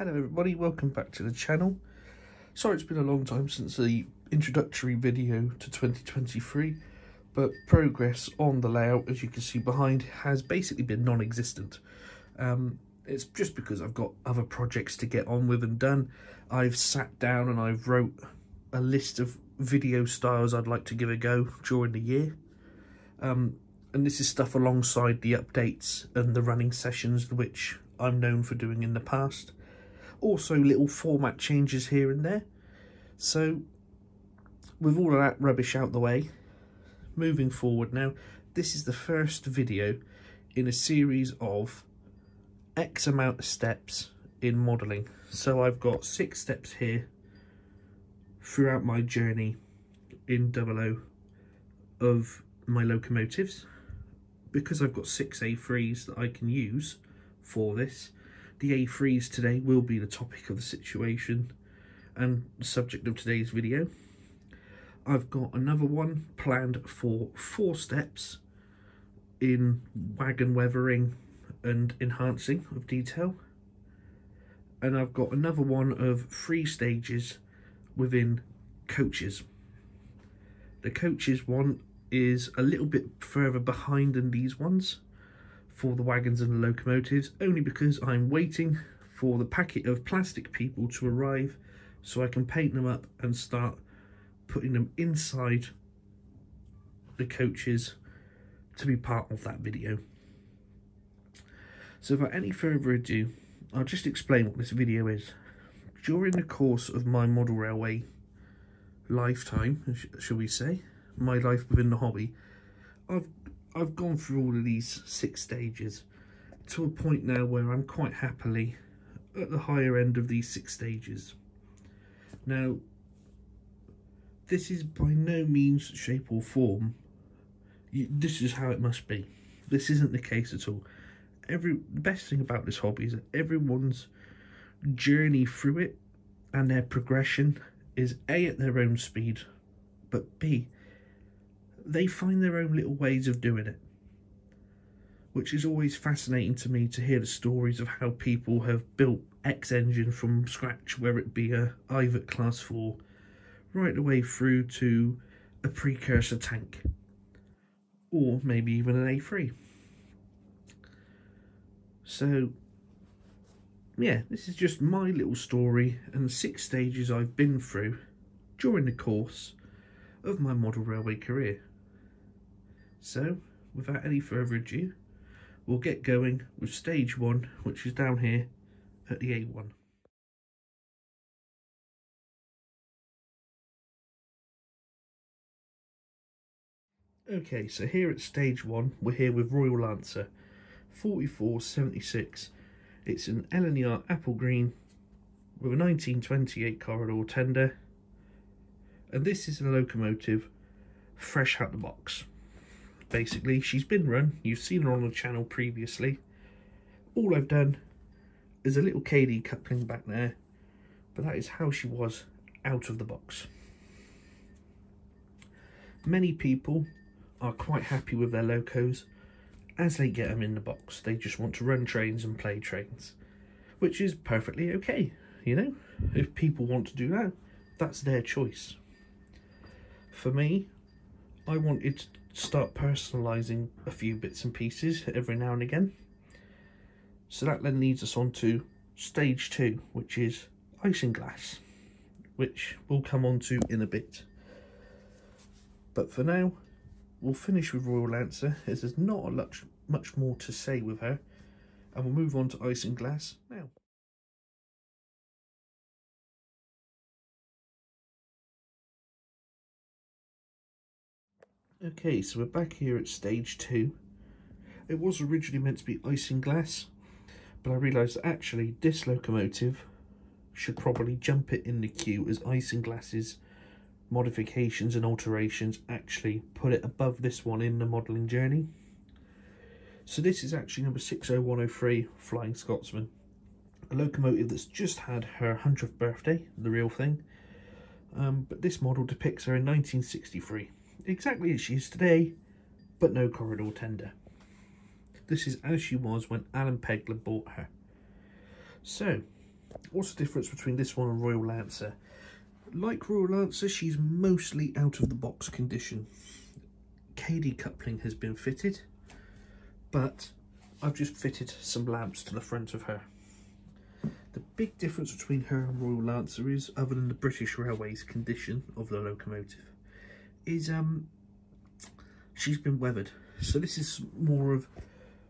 Hello everybody, welcome back to the channel. Sorry it's been a long time since the introductory video to 2023, but progress on the layout, as you can see behind, has basically been non-existent. It's just because I've got other projects to get on with and done. I've sat down and I've wrote a list of video styles I'd like to give a go during the year. And this is stuff alongside the updates and the running sessions, which I'm known for doing in the past. Also little format changes here and there. So with all of that rubbish out the way, moving forward now, this is the first video in a series of X amount of steps in modelling. So I've got 6 steps here throughout my journey in 00 of my locomotives. Because I've got 6 A3s that I can use for this, the A3s today will be the topic of the situation and the subject of today's video. I've got another one planned for 4 steps in wagon weathering and enhancing of detail. And I've got another one of 3 stages within coaches. The coaches one is a little bit further behind than these ones for the wagons and the locomotives, only because I'm waiting for the packet of plastic people to arrive so I can paint them up and start putting them inside the coaches to be part of that video. So without any further ado, I'll just explain what this video is. During the course of my model railway lifetime, shall we say, my life within the hobby, I've gone through all of these 6 stages to a point now where I'm quite happily at the higher end of these 6 stages. Now, this is by no means, shape or form, this is how it must be. This isn't the case at all. The best thing about this hobby is that everyone's journey through it and their progression is A, at their own speed, but B, they find their own little ways of doing it, which is always fascinating to me to hear the stories of how people have built X engine from scratch, whether it be a IVET class 4 right the way through to a precursor tank, or maybe even an A3. So yeah, this is just my little story and the 6 stages I've been through during the course of my model railway career. So without any further ado, we'll get going with stage 1, which is down here at the A1. Okay, so here at stage 1, we're here with Royal Lancer 4476. It's an L&ER apple green with a 1928 corridor tender, and this is a locomotive fresh out the box. Basically, she's been run, you've seen her on the channel previously. All I've done is a little KD coupling back there, but that is how she was out of the box. Many people are quite happy with their locos as they get them in the box. They just want to run trains and play trains, which is perfectly okay, you know. If people want to do that, that's their choice. For me, I wanted to start personalising a few bits and pieces every now and again. So that then leads us on to stage 2, which is isinglass, which we'll come on to in a bit. But for now, we'll finish with Royal Lancer, as there's not much more to say with her, and we'll move on to isinglass now. Okay, so we're back here at stage 2. It was originally meant to be isinglass, but I realised that actually this locomotive should probably jump it in the queue, as isinglass's modifications and alterations actually put it above this one in the modelling journey. So this is actually number 60103 Flying Scotsman, a locomotive that's just had her 100th birthday, the real thing. But this model depicts her in 1963. Exactly as she is today, but no corridor tender. This is as she was when Alan Pegler bought her. So What's the difference between this one and Royal Lancer? Like Royal Lancer, she's mostly out of the box condition. KD coupling has been fitted, but I've just fitted some lamps to the front of her. The big difference between her and Royal Lancer is, other than the British Railways condition of the locomotive, is she's been weathered. So this is more of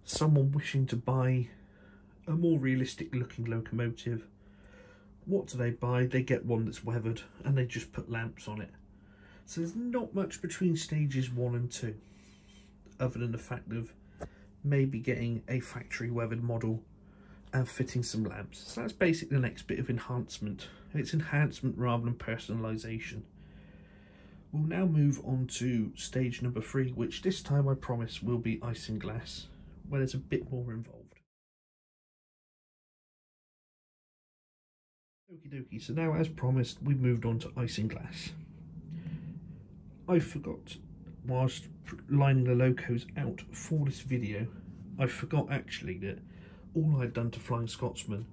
someone wishing to buy a more realistic looking locomotive. What do they buy? They get one that's weathered and they just put lamps on it. So there's not much between stages 1 and 2, other than the fact of maybe getting a factory weathered model and fitting some lamps. So that's basically the next bit of enhancement. It's enhancement rather than personalisation. We'll now move on to stage number 3, which this time I promise will be isinglass, where there's a bit more involved. Okie dokie, so now as promised, we've moved on to isinglass. I forgot, whilst lining the locos out for this video, I forgot actually that all I'd done to Flying Scotsman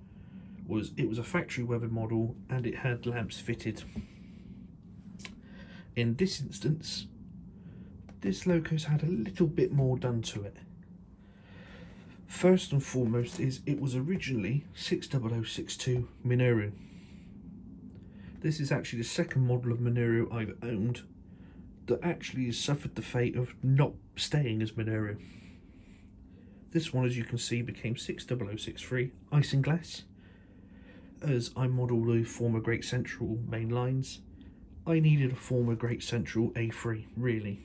was it was a factory weathered model and it had lamps fitted. In this instance, this loco's had a little bit more done to it. First and foremost is it was originally 60062 Minoru. This is actually the second model of Minoru I've owned that actually has suffered the fate of not staying as Minoru. This one, as you can see, became 60063 isinglass. As I modelled the former Great Central main lines, I needed a former Great Central A3, really,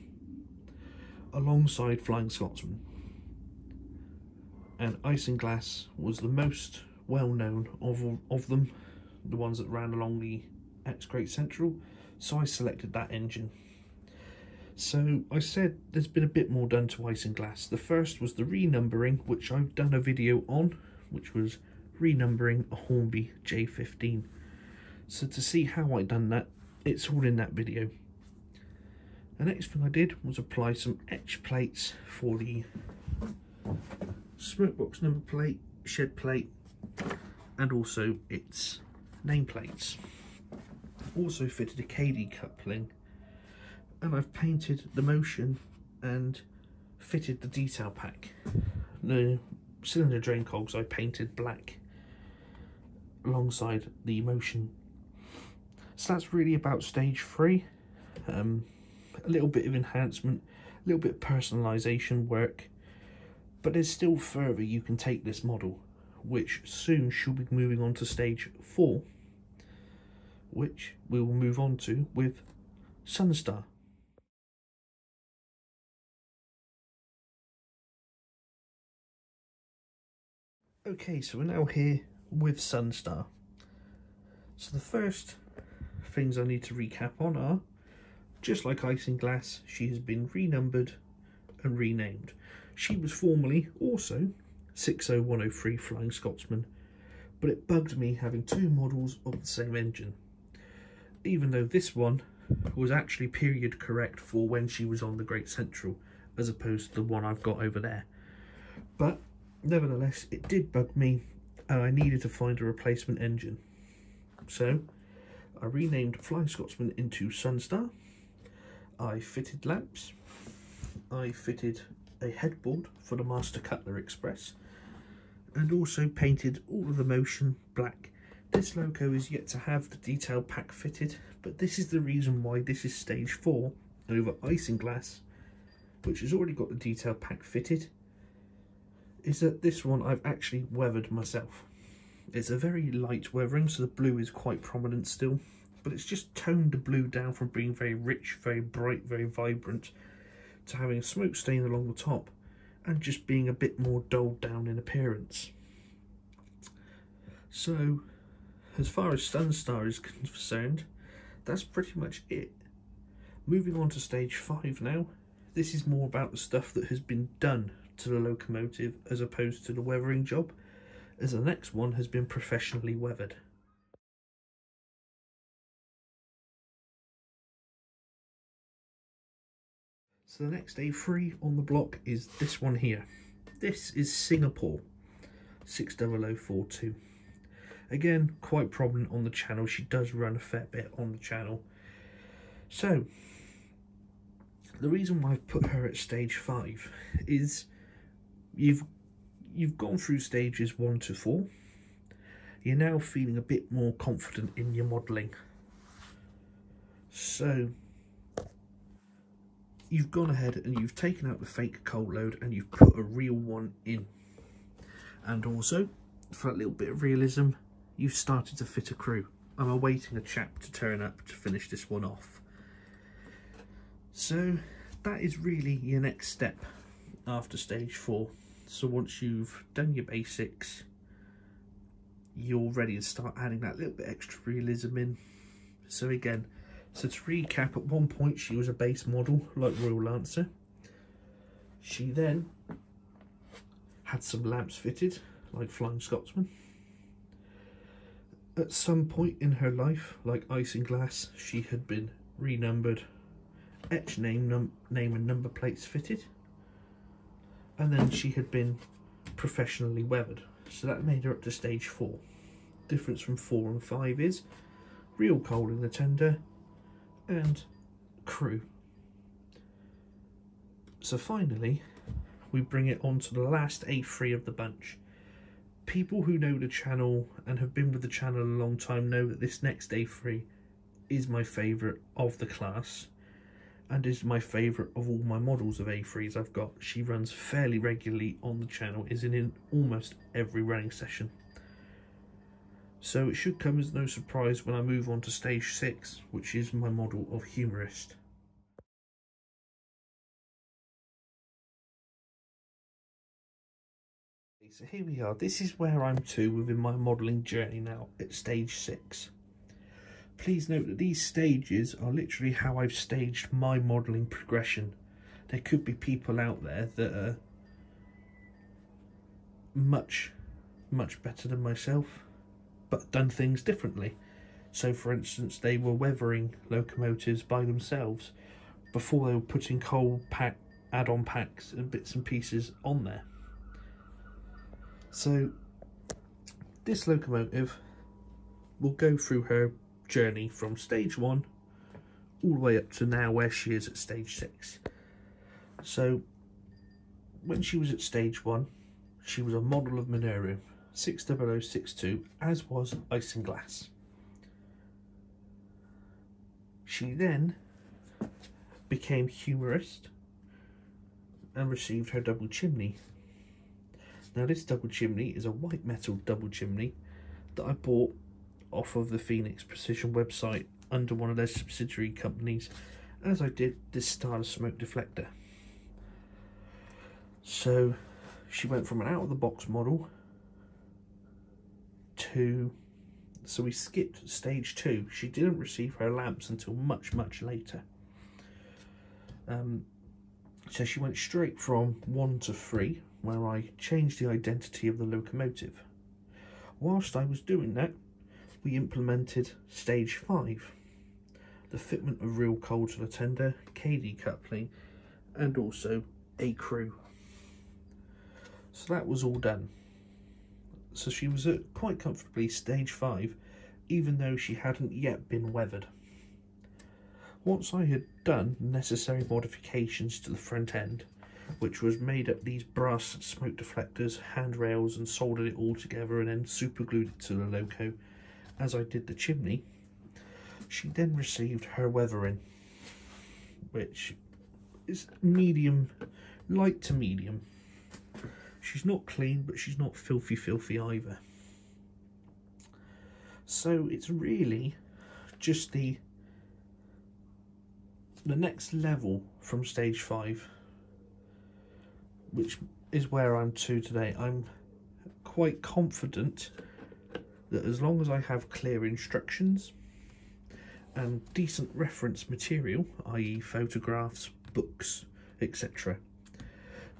alongside Flying Scotsman. And isinglass was the most well-known of them, the ones that ran along the ex-Great Central, so I selected that engine. So I said there's been a bit more done to isinglass. The first was the renumbering, which I've done a video on, which was renumbering a Hornby J15. So to see how I done that, it's all in that video. The next thing I did was apply some etch plates for the smokebox number plate, shed plate, and also its nameplates. Also fitted a KD coupling, and I've painted the motion and fitted the detail pack. The cylinder drain cogs I painted black alongside the motion. So that's really about stage 3. A little bit of enhancement, a little bit of personalisation work, but there's still further you can take this model, which soon should be moving on to stage 4, which we will move on to with Sunstar. Okay, so we're now here with Sunstar. So the first things I need to recap on are, just like isinglass, she has been renumbered and renamed. She was formerly also 60103 Flying Scotsman, but it bugged me having 2 models of the same engine, even though this one was actually period correct for when she was on the Great Central, as opposed to the one I've got over there. But nevertheless, it did bug me and I needed to find a replacement engine. So I renamed Flying Scotsman into Sunstar. I fitted lamps. I fitted a headboard for the Master Cutler Express, and also painted all of the motion black. This loco is yet to have the detail pack fitted, but this is the reason why this is stage 4 over isinglass, which has already got the detail pack fitted, is that this one I've actually weathered myself. It's a very light weathering, so the blue is quite prominent still, but it's just toned the blue down from being very rich, very bright, very vibrant, to having a smoke stain along the top and just being a bit more dulled down in appearance. So as far as Sunstar is concerned, that's pretty much it. Moving on to stage 5 now. This is more about the stuff that has been done to the locomotive as opposed to the weathering job, as the next one has been professionally weathered. So the next A3 on the block is this one here. This is Singapore 60042. Again, quite prominent on the channel. She does run a fair bit on the channel. So, the reason why I've put her at stage 5 is you've gone through stages 1 to 4. You're now feeling a bit more confident in your modelling. So, you've gone ahead and you've taken out the fake coal load and you've put a real one in. And also, for a little bit of realism, you've started to fit a crew. I'm awaiting a chap to turn up to finish this one off. So that is really your next step after stage 4. So once you've done your basics, you're ready to start adding that little bit extra realism in. So again, so to recap, at one point she was a base model like Royal Lancer. She then had some lamps fitted like Flying Scotsman. At some point in her life, like Isinglass, she had been renumbered, etched name and number plates fitted, and then she had been professionally weathered. So that made her up to stage 4. Difference from 4 and 5 is real coal in the tender and crew. So finally, we bring it on to the last A3 of the bunch. People who know the channel and have been with the channel a long time know that this next A3 is my favourite of the class and is my favourite of all my models of A3s I've got. She runs fairly regularly on the channel, is in almost every running session. So it should come as no surprise when I move on to stage 6, which is my model of Humorist. So here we are. This is where I'm to within my modelling journey now at stage 6. Please note that these stages are literally how I've staged my modelling progression. There could be people out there that are much better than myself, but done things differently. So for instance, they were weathering locomotives by themselves before they were putting coal pack add-on packs and bits and pieces on there. So this locomotive will go through her journey from stage 1 all the way up to now where she is at stage 6. So when she was at stage 1, she was a model of Monero 60062, as was Isinglass. She then became Humorist and received her double chimney. Now this double chimney is a white metal double chimney that I bought off of the Phoenix Precision website under one of their subsidiary companies, as I did this style of smoke deflector. So she went from an out-of-the-box model to, so we skipped stage 2. She didn't receive her lamps until much later. So she went straight from 1 to 3, where I changed the identity of the locomotive. Whilst I was doing that, we implemented stage 5, the fitment of real coal to the tender, KD coupling, and also a crew. So that was all done. So she was at quite comfortably stage 5, even though she hadn't yet been weathered. Once I had done necessary modifications to the front end, which was made up these brass smoke deflectors, handrails, and soldered it all together and then super glued it to the loco, as I did the chimney, she then received her weathering, which is medium, light to medium. She's not clean, but she's not filthy either. So it's really just the next level from stage 5, which is where I'm to today. I'm quite confident that as long as I have clear instructions and decent reference material, i.e. photographs, books, etc.,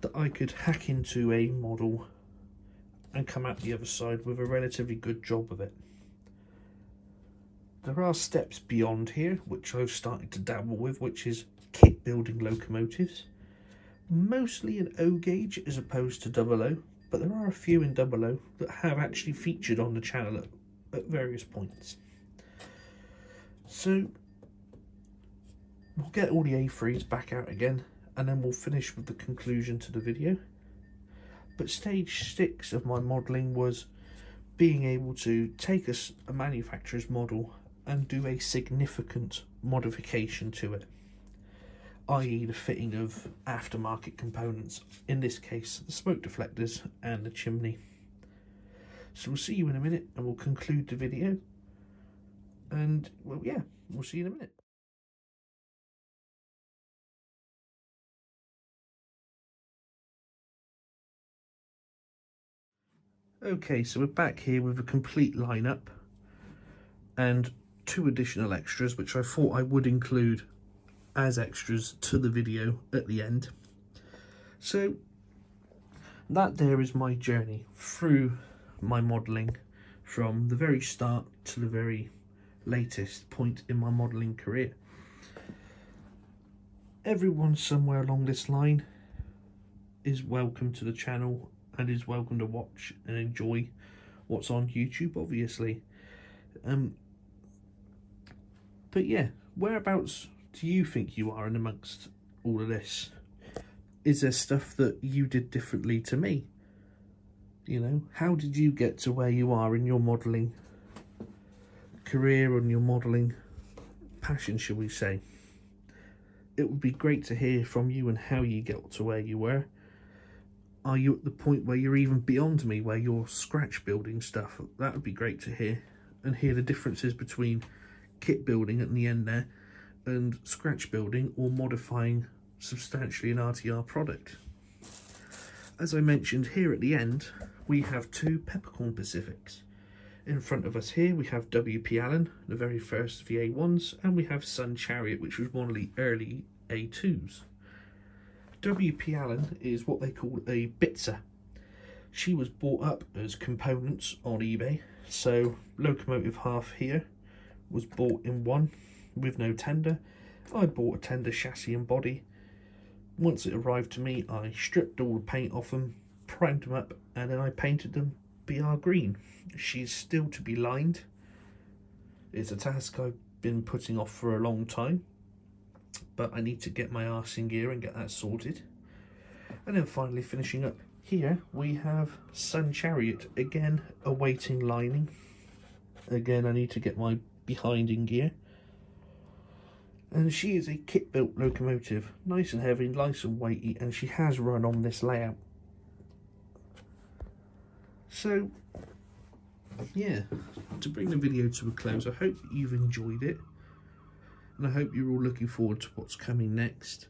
that I could hack into a model and come out the other side with a relatively good job of it. There are steps beyond here which I've started to dabble with, which is kit building locomotives, mostly in O gauge as opposed to 00, but there are a few in 00 that have actually featured on the channel at at various points. So we'll get all the A3s back out again, and then we'll finish with the conclusion to the video. But stage 6 of my modelling was being able to take a manufacturer's model and do a significant modification to it, i.e. the fitting of aftermarket components, in this case the smoke deflectors and the chimney. So we'll see you in a minute and we'll conclude the video, and well, yeah, we'll see you in a minute. Okay, so we're back here with a complete lineup and 2 additional extras, which I thought I would include as extras to the video at the end. So that there is my journey through my modelling from the very start to the very latest point in my modelling career. Everyone somewhere along this line is welcome to the channel and is welcome to watch and enjoy what's on YouTube, obviously. But yeah, whereabouts do you think you are in amongst all of this? Is there stuff that you did differently to me? You know, how did you get to where you are in your modelling career and your modelling passion, shall we say? It would be great to hear from you and how you got to where you were. Are you at the point where you're even beyond me, where you're scratch building stuff? That would be great to hear, and hear the differences between kit building at the end there and scratch building or modifying substantially an RTR product. As I mentioned, here at the end we have 2 Peppercorn Pacifics. In front of us here we have WP Allen, the very first of the A1s, and we have Sun Chariot, which was one of the early A2s. WP Allen is what they call a bitzer. She was bought up as components on eBay, so locomotive half here was bought in one with no tender. I bought a tender chassis and body. Once it arrived to me, I stripped all the paint off them, primed them up, and then I painted them BR green. She's still to be lined. It's a task I've been putting off for a long time, but I need to get my arse in gear and get that sorted. And then finally finishing up here we have Sun Chariot, again awaiting lining. Again, I need to get my behind in gear. And she is a kit built locomotive, nice and heavy, nice and weighty, and she has run on this layout. So yeah, to bring the video to a close, I hope that you've enjoyed it, and I hope you're all looking forward to what's coming next.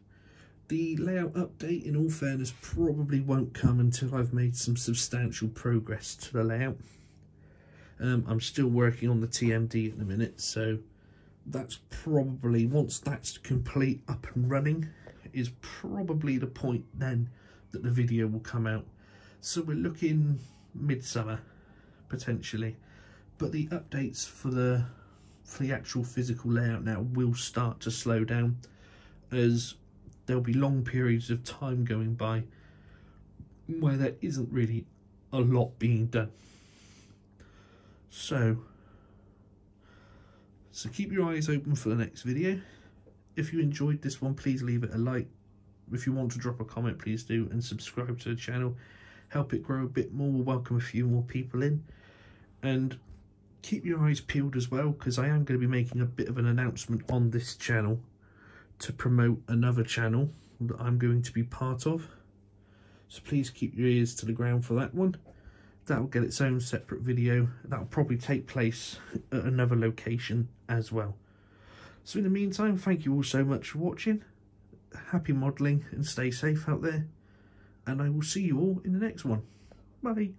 The layout update, in all fairness, probably won't come until I've made some substantial progress to the layout. I'm still working on the TMD at the minute, so that's probably, once that's complete, up and running, is probably the point then that the video will come out. So we're looking midsummer potentially, but the updates for the actual physical layout now will start to slow down, as there'll be long periods of time going by where there isn't really a lot being done. So keep your eyes open for the next video. If you enjoyed this one, please leave it a like. If you want to drop a comment, please do, and subscribe to the channel. Help it grow a bit more. We'll welcome a few more people in. And keep your eyes peeled as well, because I am going to be making a bit of an announcement on this channel to promote another channel that I'm going to be part of. So please keep your ears to the ground for that one. That will get its own separate video. That will probably take place at another location as well. So in the meantime, thank you all so much for watching. Happy modelling and stay safe out there. And I will see you all in the next one. Bye.